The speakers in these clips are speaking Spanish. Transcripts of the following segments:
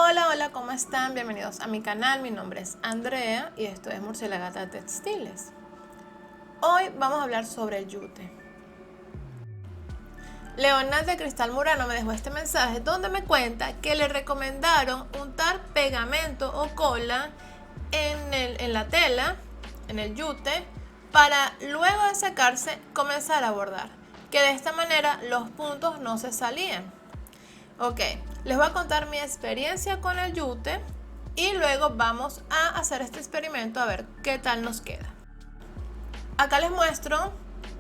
Hola, hola, ¿cómo están? Bienvenidos a mi canal, mi nombre es Andrea y esto es Murciélagata Textiles. Hoy vamos a hablar sobre el yute. Leonard de Cristal Murano me dejó este mensaje donde me cuenta que le recomendaron untar pegamento o cola en la tela, en el yute, para luego de secarse comenzar a bordar, que de esta manera los puntos no se salían. Ok, les voy a contar mi experiencia con el yute y luego vamos a hacer este experimento a ver qué tal nos queda. Acá les muestro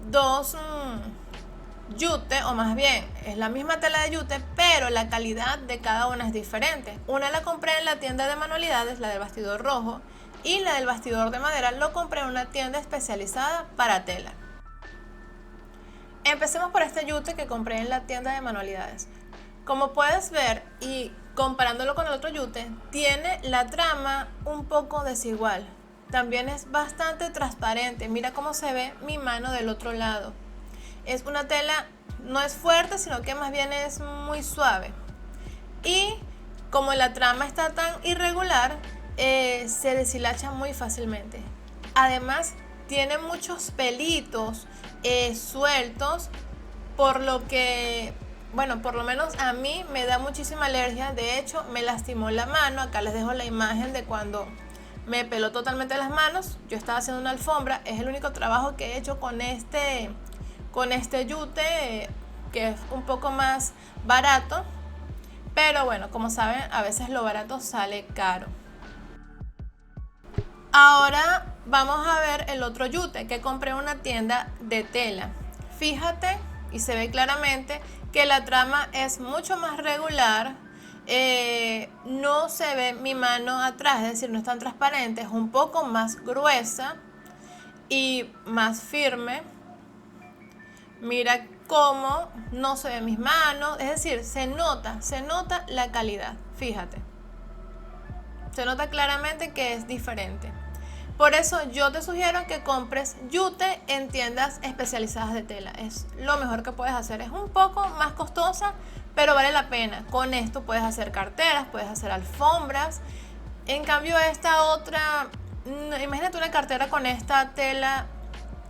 dos yute, o más bien es la misma tela de yute, pero la calidad de cada una es diferente. Una la compré en la tienda de manualidades, la del bastidor rojo, y la del bastidor de madera lo compré en una tienda especializada para tela. Empecemos por este yute que compré en la tienda de manualidades. Como puedes ver y comparándolo con el otro yute, tiene la trama un poco desigual. También es bastante transparente. Mira cómo se ve mi mano del otro lado. Es una tela, no es fuerte, sino que más bien es muy suave. Y como la trama está tan irregular, se deshilacha muy fácilmente. Además, tiene muchos pelitos sueltos, por lo que, bueno, por lo menos a mí me da muchísima alergia. De hecho, me lastimó la mano. Acá les dejo la imagen de cuando me peló totalmente las manos. Yo estaba haciendo una alfombra. Es el único trabajo que he hecho con este yute, que es un poco más barato. Pero bueno, como saben, a veces lo barato sale caro. Ahora vamos a ver el otro yute que compré en una tienda de tela. Fíjate y se ve claramente que la trama es mucho más regular. No se ve mi mano atrás, es decir, no es tan transparente, es un poco más gruesa y más firme. Mira cómo no se ve mis manos, es decir, se nota la calidad. Fíjate, se nota claramente que es diferente. Por eso yo te sugiero que compres yute en tiendas especializadas de tela. Es lo mejor que puedes hacer. Es un poco más costosa, pero vale la pena. Con esto puedes hacer carteras, puedes hacer alfombras. En cambio esta otra, imagínate una cartera con esta tela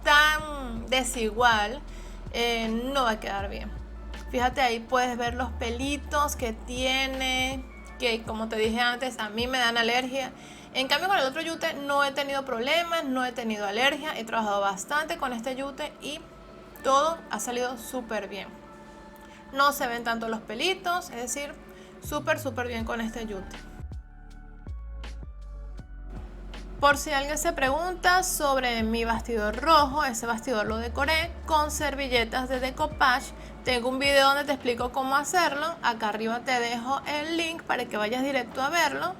tan desigual, no va a quedar bien. Fíjate, ahí puedes ver los pelitos que tiene, que como te dije antes, a mí me dan alergia. En cambio con el otro yute no he tenido problemas, no he tenido alergia. He trabajado bastante con este yute y todo ha salido súper bien. No se ven tanto los pelitos, es decir, súper bien con este yute. Por si alguien se pregunta sobre mi bastidor rojo, ese bastidor lo decoré con servilletas de decoupage. Tengo un video donde te explico cómo hacerlo. Acá arriba te dejo el link para que vayas directo a verlo.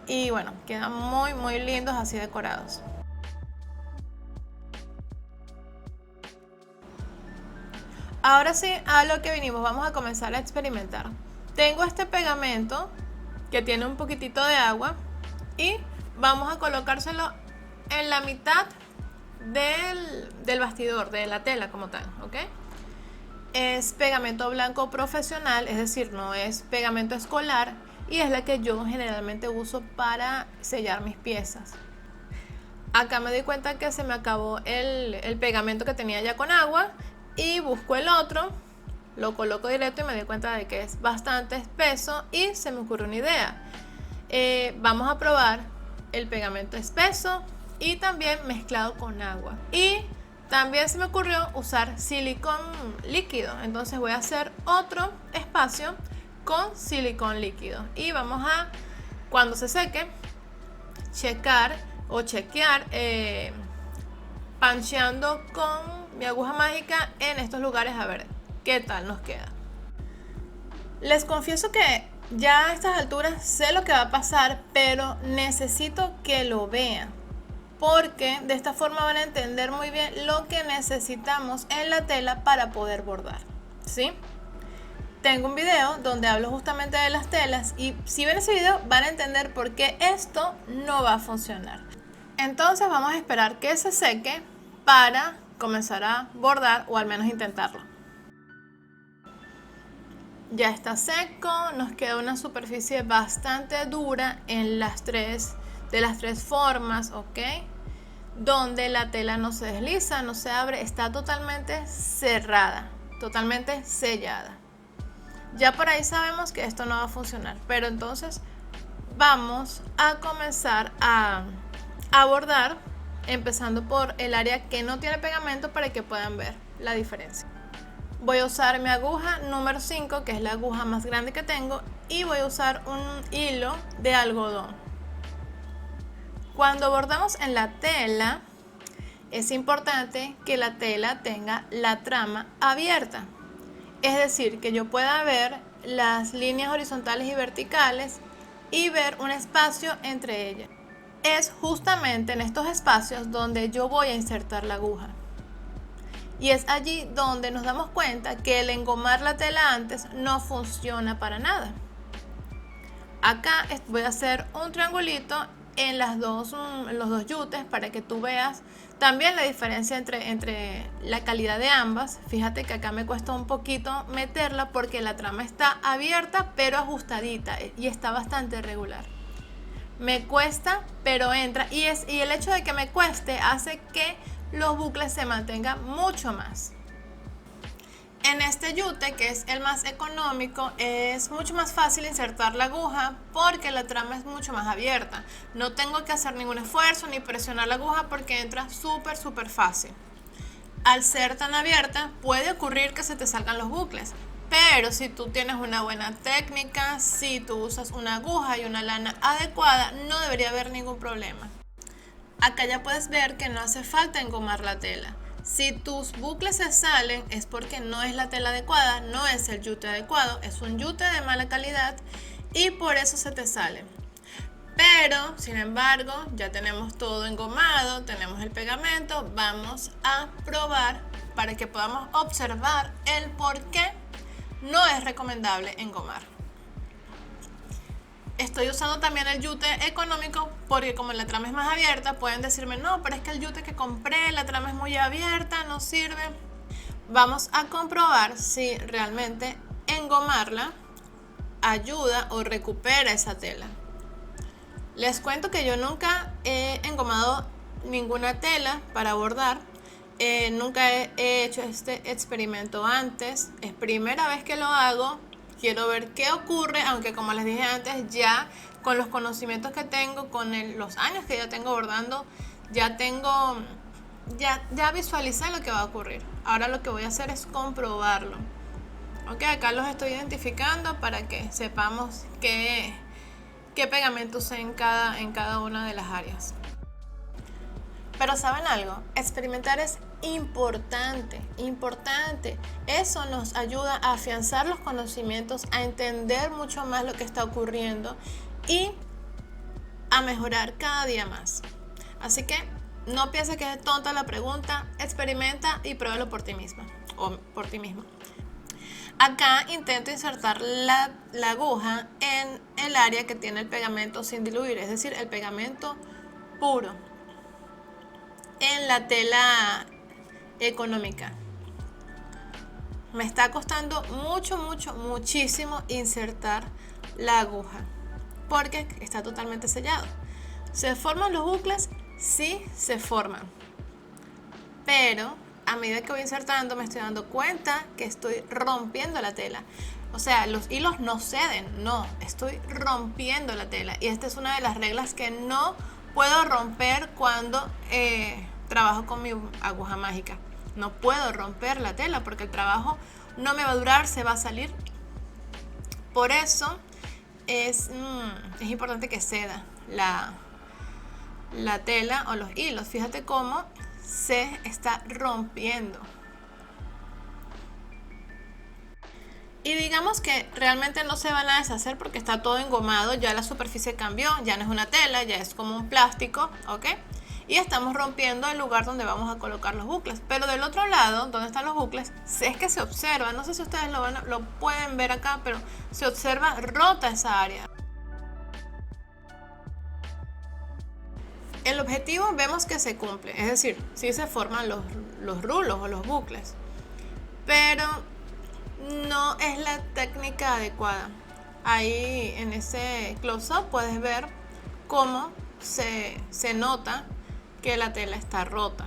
Y bueno, quedan muy lindos así decorados. Ahora sí, a lo que vinimos, vamos a comenzar a experimentar. Tengo este pegamento que tiene un poquitito de agua y vamos a colocárselo en la mitad del bastidor, de la tela como tal, ¿ok? Es pegamento blanco profesional, es decir, no es pegamento escolar, y es la que yo generalmente uso para sellar mis piezas. Acá me di cuenta que se me acabó el pegamento que tenía ya con agua y busco el otro, lo coloco directo y me di cuenta de que es bastante espeso y se me ocurrió una idea. Vamos a probar el pegamento espeso y también mezclado con agua. Y también se me ocurrió usar silicón líquido, entonces voy a hacer otro espacio con silicón líquido y vamos a, cuando se seque, chequear pancheando con mi aguja mágica en estos lugares a ver qué tal nos queda. Les confieso que ya a estas alturas sé lo que va a pasar, pero necesito que lo vean, porque de esta forma van a entender muy bien lo que necesitamos en la tela para poder bordar, ¿sí? Tengo un video donde hablo justamente de las telas y si ven ese video van a entender por qué esto no va a funcionar. Entonces vamos a esperar que se seque para comenzar a bordar o al menos intentarlo. Ya está seco, nos queda una superficie bastante dura en las tres formas, ¿ok? Donde la tela no se desliza, no se abre, está totalmente cerrada, totalmente sellada. Ya por ahí sabemos que esto no va a funcionar, pero entonces vamos a comenzar a bordar, empezando por el área que no tiene pegamento para que puedan ver la diferencia. Voy a usar mi aguja número 5, que es la aguja más grande que tengo, y voy a usar un hilo de algodón. Cuando bordamos en la tela, es importante que la tela tenga la trama abierta. Es decir, que yo pueda ver las líneas horizontales y verticales y ver un espacio entre ellas. Es justamente en estos espacios donde yo voy a insertar la aguja. Y es allí donde nos damos cuenta que el engomar la tela antes no funciona para nada. Acá voy a hacer un triangulito en los dos yutes para que tú veas también la diferencia entre la calidad de ambas. Fíjate que acá me cuesta un poquito meterla porque la trama está abierta pero ajustadita y está bastante regular. Me cuesta pero entra, y el hecho de que me cueste hace que los bucles se mantengan mucho más. En este yute, que es el más económico, es mucho más fácil insertar la aguja porque la trama es mucho más abierta. No tengo que hacer ningún esfuerzo ni presionar la aguja porque entra súper fácil. Al ser tan abierta, puede ocurrir que se te salgan los bucles, pero si tú tienes una buena técnica, si tú usas una aguja y una lana adecuada, no debería haber ningún problema. Acá ya puedes ver que no hace falta engomar la tela. Si tus bucles se salen es porque no es la tela adecuada, no es el yute adecuado, es un yute de mala calidad y por eso se te salen. Pero, sin embargo, ya tenemos todo engomado, tenemos el pegamento, vamos a probar para que podamos observar el por qué no es recomendable engomar. Estoy usando también el yute económico porque como la trama es más abierta, pueden decirme, no, pero es que el yute que compré, la trama es muy abierta, no sirve. Vamos a comprobar si realmente engomarla ayuda o recupera esa tela. Les cuento que yo nunca he engomado ninguna tela para bordar. Nunca he hecho este experimento antes. Es primera vez que lo hago. Quiero ver qué ocurre, aunque como les dije antes, ya con los conocimientos que tengo, con los años que ya tengo bordando, ya visualicé lo que va a ocurrir. Ahora lo que voy a hacer es comprobarlo. Ok, acá los estoy identificando para que sepamos qué pegamento usé en cada una de las áreas. Pero ¿saben algo? Experimentar es importante. Eso nos ayuda a afianzar los conocimientos, a entender mucho más lo que está ocurriendo y a mejorar cada día más. Así que no pienses que es tonta la pregunta, experimenta y pruébalo por ti misma o por ti mismo. Acá intento insertar la aguja en el área que tiene el pegamento sin diluir, es decir, el pegamento puro, en la tela económica. Me está costando muchísimo insertar la aguja porque está totalmente sellado. ¿Se forman los bucles? Sí, se forman, pero a medida que voy insertando me estoy dando cuenta que estoy rompiendo la tela. O sea, los hilos no ceden, no, estoy rompiendo la tela. Y esta es una de las reglas que no puedo romper cuando trabajo con mi aguja mágica. No puedo romper la tela porque el trabajo no me va a durar, se va a salir. Por eso es importante que ceda la tela o los hilos. Fíjate cómo se está rompiendo. Y digamos que realmente no se van a deshacer porque está todo engomado, ya la superficie cambió, ya no es una tela, ya es como un plástico, ¿ok? Y estamos rompiendo el lugar donde vamos a colocar los bucles. Pero del otro lado, donde están los bucles, es que se observa, no sé si ustedes lo pueden ver acá, pero se observa rota esa área. El objetivo vemos que se cumple, es decir, sí se forman los rulos o los bucles, pero no es la técnica adecuada. Ahí en ese close-up puedes ver cómo se nota que la tela está rota.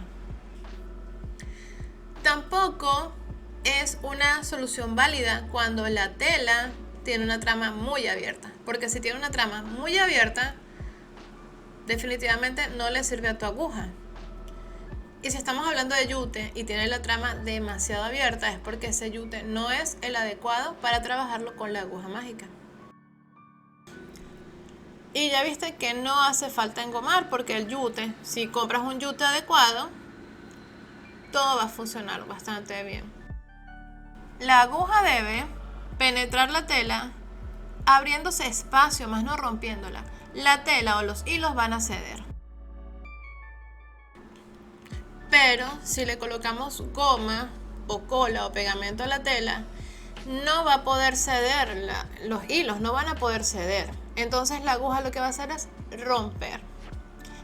Tampoco es una solución válida cuando la tela tiene una trama muy abierta, porque si tiene una trama muy abierta, definitivamente no le sirve a tu aguja. Y si estamos hablando de yute y tiene la trama demasiado abierta, es porque ese yute no es el adecuado para trabajarlo con la aguja mágica. Y ya viste que no hace falta engomar, porque el yute, si compras un yute adecuado, todo va a funcionar bastante bien. La aguja debe penetrar la tela abriéndose espacio, más no rompiéndola. La tela o los hilos van a ceder. Pero si le colocamos goma o cola o pegamento a la tela, no va a poder ceder, los hilos no van a poder ceder. Entonces la aguja lo que va a hacer es romper.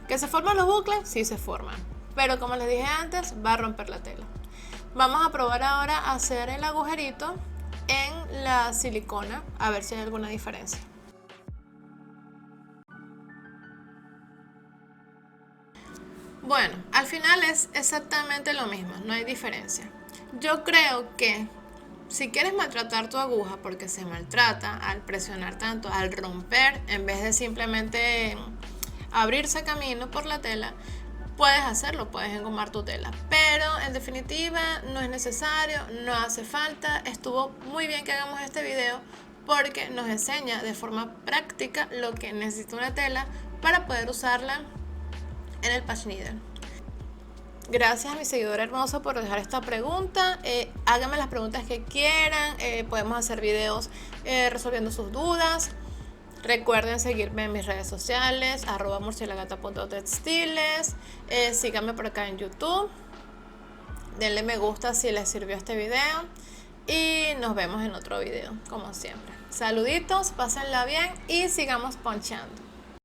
¿Que se forman los bucles? Sí se forman. Pero como les dije antes, va a romper la tela. Vamos a probar ahora a hacer el agujerito en la silicona, a ver si hay alguna diferencia. Bueno, al final es exactamente lo mismo, no hay diferencia. Yo creo que si quieres maltratar tu aguja, porque se maltrata al presionar tanto, al romper, en vez de simplemente abrirse camino por la tela, puedes hacerlo, puedes engomar tu tela. Pero en definitiva no es necesario, no hace falta. Estuvo muy bien que hagamos este video porque nos enseña de forma práctica lo que necesita una tela para poder usarla en el patch needle. Gracias a mi seguidor hermoso por dejar esta pregunta. Háganme las preguntas que quieran. Podemos hacer videos resolviendo sus dudas. Recuerden seguirme en mis redes sociales, @murcielagata.textiles. Síganme por acá en YouTube. Denle me gusta si les sirvió este video. Y nos vemos en otro video, como siempre. Saluditos, pásenla bien y sigamos ponchando.